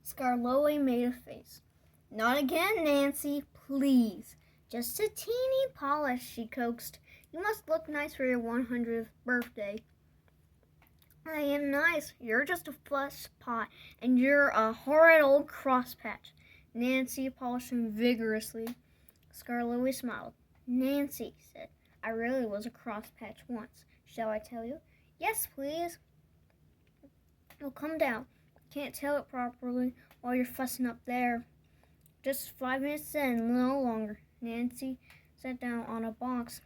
Scarlowe made a face. Not again, Nancy, please. Just a teeny polish, she coaxed. You must look nice for your 100th birthday. I am nice. You're just a flesh pot, and you're a horrid old crosspatch. Nancy polished him vigorously. Scarlowe smiled. Nancy, he said, I really was a crosspatch once. Shall I tell you? Yes, please. Well, come down. Can't tell it properly while you're fussing up there. Just 5 minutes then, no longer. Nancy sat down on a box,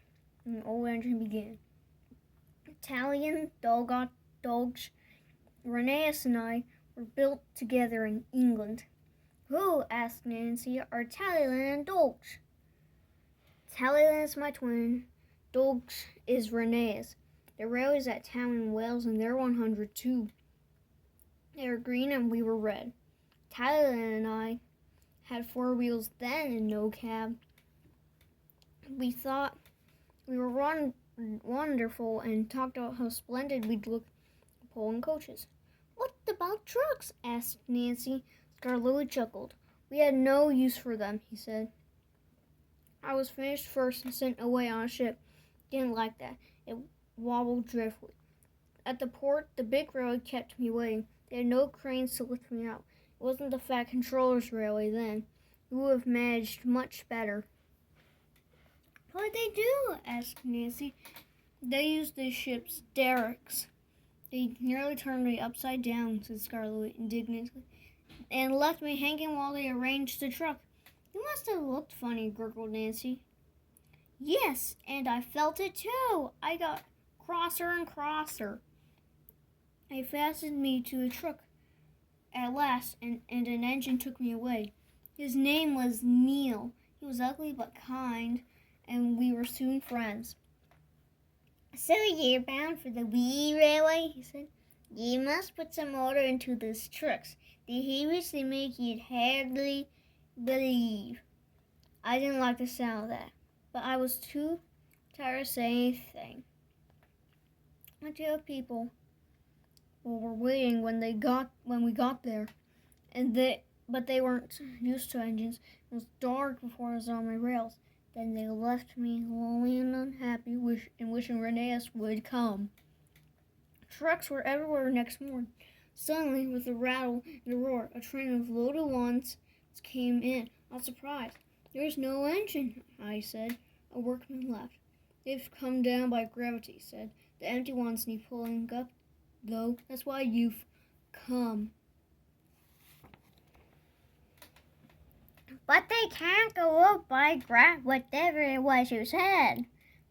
and the old engine began. Italian Doge, Reneus and I were built together in England. Who? Asked Nancy. Are Talleyrand and Doge. Talleyrand is my twin. Doge is Reneus. The railway's at town in Wales, and they're 100 too. They were green and we were red. Talleyrand and I had 4 wheels then and no cab. We thought we were wonderful and talked about how splendid we'd look pulling coaches. What about trucks? Asked Nancy. Scarlowe chuckled. We had no use for them, he said. I was finished first and sent away on a ship. Didn't like that. It wobbled dreadfully. At the port, the big railway kept me waiting. They had no cranes to lift me out. It wasn't the fat controller's railway then. We would have managed much better. What did they do? Asked Nancy. They used the ship's derricks. They nearly turned me upside down, said Scarlowe indignantly, and left me hanging while they arranged the truck. You must have looked funny, gurgled Nancy. Yes, and I felt it too. I got crosser and crosser. They fastened me to a truck at last, and an engine took me away. His name was Neil. He was ugly but kind, and we were soon friends. So you're bound for the wee railway, he said. You must put some order into these trucks. The heaviest they make you'd hardly believe. I didn't like the sound of that, but I was too tired to say anything. The two people were waiting when we got there, but they weren't used to engines. It was dark before I was on my rails. Then they left me lonely and unhappy, wishing Reneus would come. Trucks were everywhere next morning. Suddenly, with a rattle and a roar, a train of loaded ones came in. I was surprised. There's no engine, I said. A workman laughed. They've come down by gravity, he said. The empty ones need pulling up, though. That's why you've come. But they can't go up by whatever it was you said.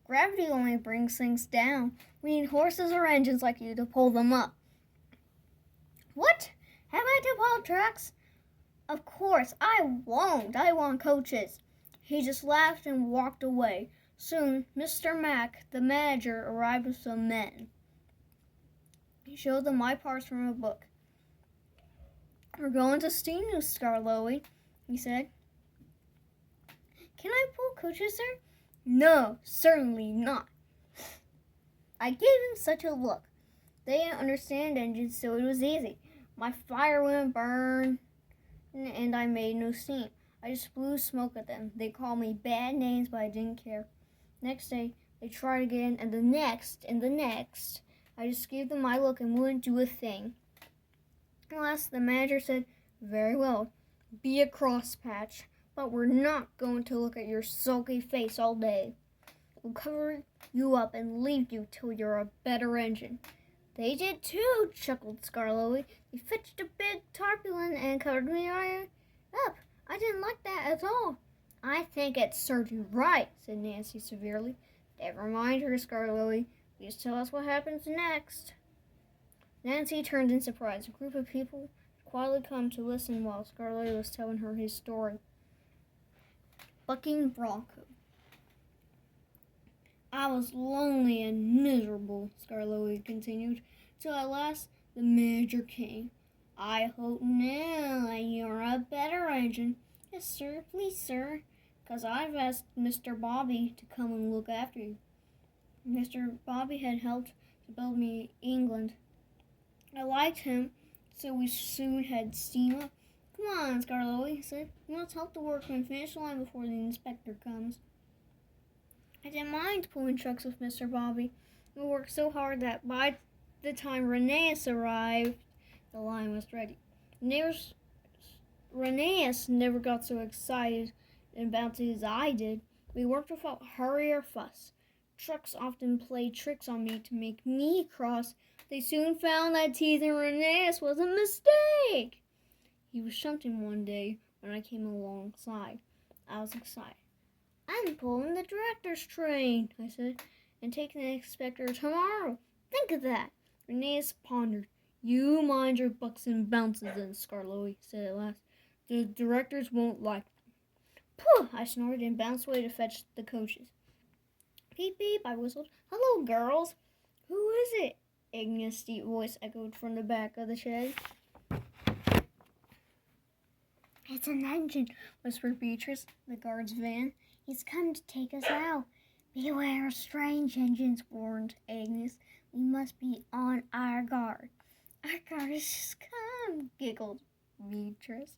Gravity only brings things down. We need horses or engines like you to pull them up. What? Have I to pull trucks? Of course, I won't. I want coaches. He just laughed and walked away. Soon, Mr. Mack, the manager, arrived with some men. He showed them my parts from a book. We're going to steam you, Scarlowe, he said. Can I pull coaches, sir? No, certainly not. I gave him such a look. They didn't understand engines, so it was easy. My fire wouldn't burn, and I made no steam. I just blew smoke at them. They called me bad names, but I didn't care. Next day, they tried again, and the next, and the next. I just gave them my look and wouldn't do a thing. At last, the manager said, Very well, be a crosspatch, but we're not going to look at your sulky face all day. We'll cover you up and leave you till you're a better engine. They did too, chuckled Scarlowe. They fetched a big tarpaulin and covered me up. I didn't like that at all. I think it served you right, said Nancy severely. Never mind her, Scarlowe. Please tell us what happens next. Nancy turned in surprise. A group of people had quietly come to listen while Scarlowe was telling her his story. Bucking bronco. I was lonely and miserable, Scarlowe continued, till at last the manager came. I hope now you're a better engine. Yes, sir, please, sir, 'cause I've asked Mr. Bobby to come and look after you. Mr. Bobby had helped to build me England. I liked him, so we soon had steam up. Come on, Scarlet, he said. You must help the workmen finish the line before the inspector comes. I didn't mind pulling trucks with Mr. Bobby. We worked so hard that by the time Reneus arrived, the line was ready. Reneus never got so excited and bouncy as I did. We worked without hurry or fuss. Trucks often played tricks on me to make me cross. They soon found that teasing Reneus was a mistake. He was shunting one day when I came alongside. I was excited. I'm pulling the director's train, I said, and taking the inspector tomorrow. Think of that. Reneus pondered. You mind your bucks and bounces then, Scarlet said at last. The directors won't like them. Pooh, I snorted and bounced away to fetch the coaches. Beep, beep, I whistled. Hello, girls. Who is it? Agnes' deep voice echoed from the back of the shed. It's an engine, whispered Beatrice, the guard's van. He's come to take us out. Beware of strange engines, warned Agnes. We must be on our guard. Our guard has just come, giggled Beatrice.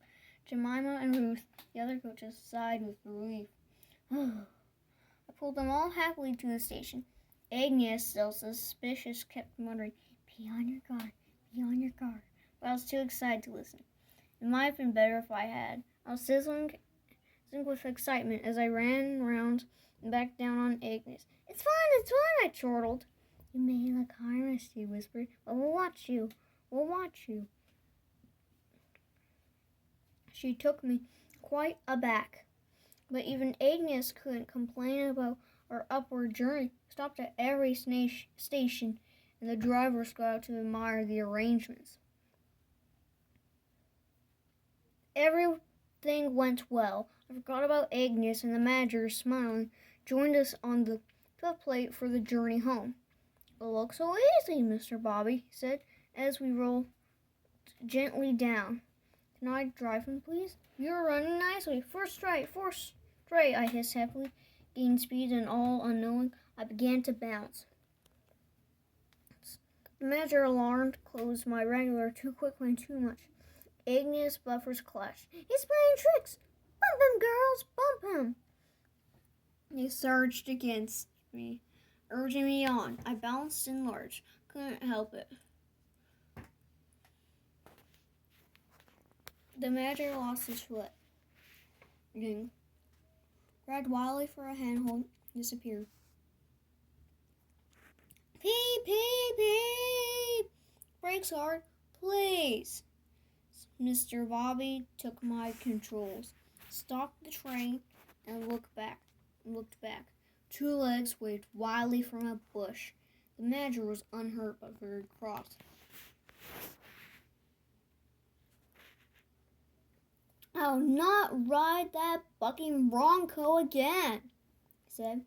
Jemima and Ruth, the other coaches, sighed with relief. I pulled them all happily to the station. Agnes, still suspicious, kept muttering, Be on your guard, be on your guard. But I was too excited to listen. It might have been better if I had. I was sizzling with excitement as I ran round and back down on Agnes. It's fun, I chortled. You may look harmless, she whispered, but we'll watch you. She took me quite aback. But even Agnes couldn't complain about our upward journey. We stopped at every station, and the drivers got out to admire the arrangements. Everything went well. I forgot about Agnes, and the manager, smiling, joined us on the plate for the journey home. It looks so easy, Mr. Bobby said, as we rolled gently down. Can I drive him, please? You're running nicely. First straight, I hissed happily. Gained speed, and all unknowing, I began to bounce. The manager, alarmed, closed my regular too quickly and too much. Agnes' buffers clashed. He's playing tricks! Bump him, girls! Bump him! He surged against me, urging me on. I bounced and lurched. Couldn't help it. The manager lost his foot. Again. Grabbed wildly for a handhold, disappeared. Peep, peep, peep! Brakes hard, please. Mr. Bobby took my controls, stopped the train, and looked back. 2 legs waved wildly from a bush. The manager was unhurt but very cross. I'll not ride that bucking bronco again, he said.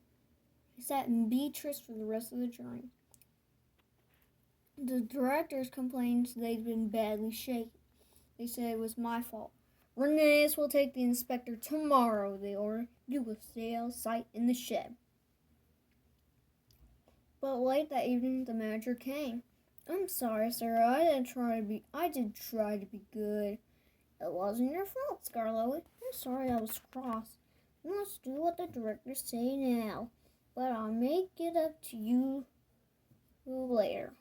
He sat in Beatrice for the rest of the journey. The directors complained they'd been badly shaken. They said it was my fault. Reneus will take the inspector tomorrow, they ordered. You will stay out of sight in the shed. But late that evening, the manager came. I'm sorry, sir. I did try to be good. It wasn't your fault, Scarlet. I'm sorry I was cross. You must do what the directors say now. But I'll make it up to you later.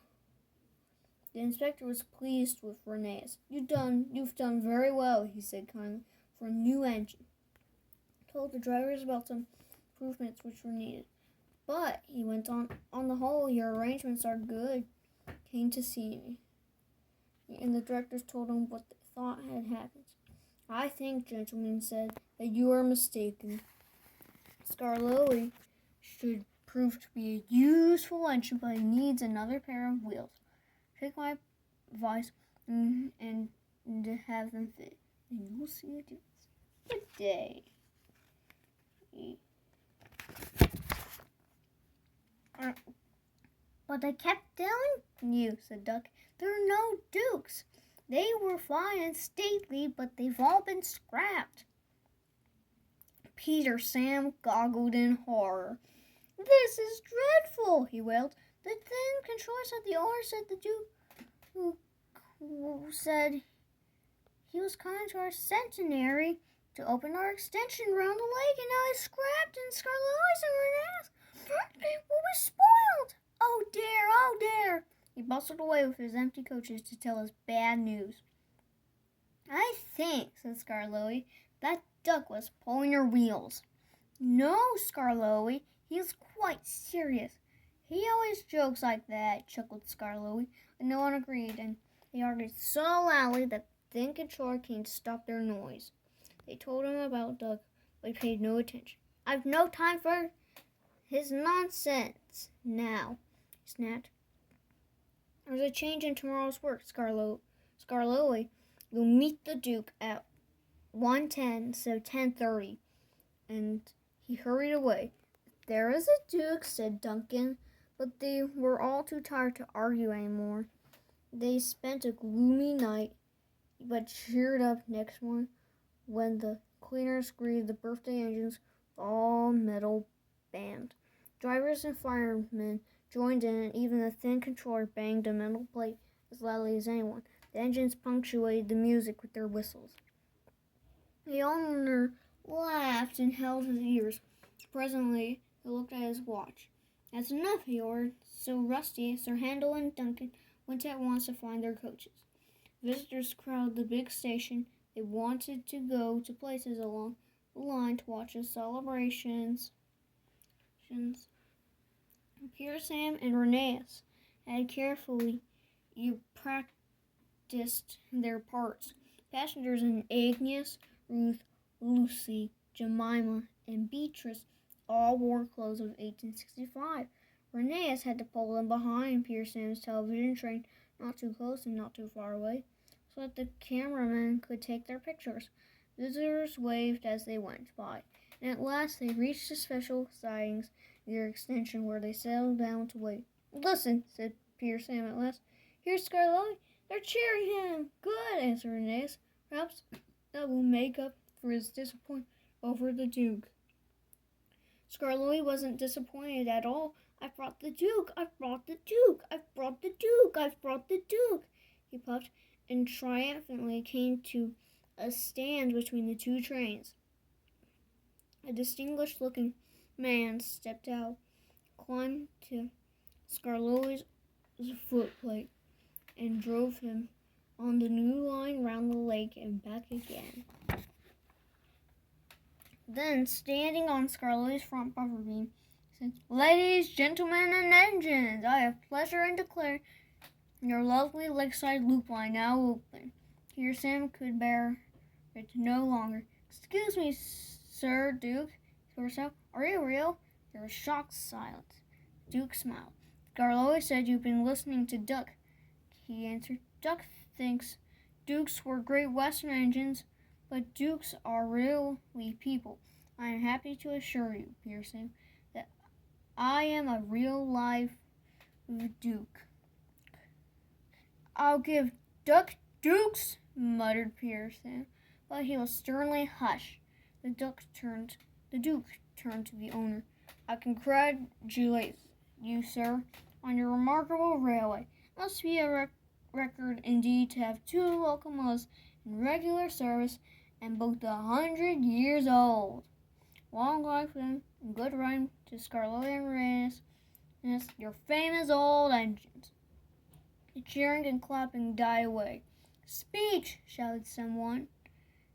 The inspector was pleased with Reneus. You've done very well, he said kindly, for a new engine. Told the drivers about some improvements which were needed. But, he went on the whole, your arrangements are good. Came to see me. And the directors told him what they thought had happened. I think, gentlemen, he said, that you are mistaken. Scarlet should prove to be a useful engine, but he needs another pair of wheels. Take my advice and have them fit, and you'll see a difference. Good day. But I kept telling you, said Duck, there are no dukes. They were fine and stately, but they've all been scrapped. Peter Sam goggled in horror. This is dreadful, he wailed. The thin controller said the owner said the Duke who said He was coming to our centenary to open our extension around the lake, and now he's scrapped, and Scarlois and Renee's birthday will be spoiled. Oh dear, oh dear. He bustled away with his empty coaches to tell us bad news. I think, said Scarlois, that duck was pulling your wheels. No, Scarlois, he is quite serious. He always jokes like that, chuckled Scarlois, and no one agreed, and they argued so loudly that Thin Controller came to stop their noise. They told him about Duck, but he paid no attention. I've no time for his nonsense now, he snapped. There's a change in tomorrow's work, Scarlois. You'll meet the Duke at 1:10, so 10:30. And he hurried away. There is a Duke, said Duncan, but they were all too tired to argue anymore. They spent a gloomy night, but cheered up next morning when the cleaners greeted the birthday engines with all metal band. Drivers and firemen joined in, and even the Thin Controller banged a metal plate as loudly as anyone. The engines punctuated the music with their whistles. The owner laughed and held his ears. Presently, he looked at his watch. That's enough, he ordered. So Rusty, Sir Handel, and Duncan went at once to find their coaches. Visitors crowded the big station. They wanted to go to places along the line to watch the celebrations. Peter, Sam, and Reneus had carefully practiced their parts. Passengers in Agnes, Ruth, Lucy, Jemima, and Beatrice all wore clothes of 1865. Reneus had to pull them behind Peter Sam's television train, not too close and not too far away, so that the cameramen could take their pictures. Visitors waved as they went by, and at last they reached the special sidings near extension where they settled down to wait. Listen, said Peter Sam at last. Here's Scarlois. They're cheering him. Good, answered Reneus. Perhaps that will make up for his disappointment over the Duke. Scarlois wasn't disappointed at all. I've brought the Duke. I've brought the Duke. I've brought the Duke. I've brought the Duke. He puffed and triumphantly came to a stand between the two trains. A distinguished-looking man stepped out, climbed to Scarlois' footplate, and drove him on the new line round the lake and back again. Then, standing on Scarlois' front bumper beam, he said, Ladies, gentlemen, and engines, I have pleasure in declaring your lovely lakeside loop line now open. Here Sam could bear it no longer. Excuse me, Sir Duke, he burst out. Are you real? There was shocked silence. Duke smiled. Scarlois said you've been listening to Duck, he answered. Duck thinks Dukes were Great Western engines, but Dukes are really people. I am happy to assure you, Pearson, that I am a real live Duke. I'll give Duck Dukes, muttered Pearson, but he was sternly hushed. The Duke turned to the owner. I congratulate you, sir, on your remarkable railway. It must be a record indeed to have two locomotives in regular service and both 100 years old. Long life and good run to Scarlois and Reneus, your famous old engines. The cheering and clapping died away. Speech, shouted someone,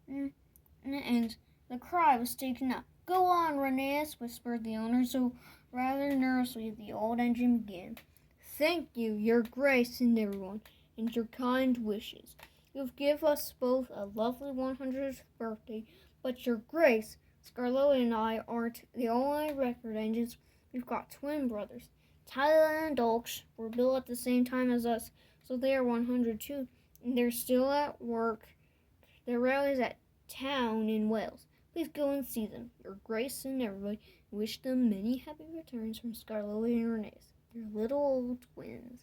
and the cry was taken up. Go on, Reneus, whispered the owner, so rather nervously the old engine began. Thank you, your grace, and everyone, and your kind wishes. You've given us both a lovely 100th birthday, but your grace, Scarlois and I aren't the only record engines. We've got twin brothers. Tyler and Dulce were built at the same time as us, so they are 100 too, and they're still at work. Their rallies at town in Wales. Please go and see them. Your grace and everybody wish them many happy returns from Scarlois and Reneus, their little old twins.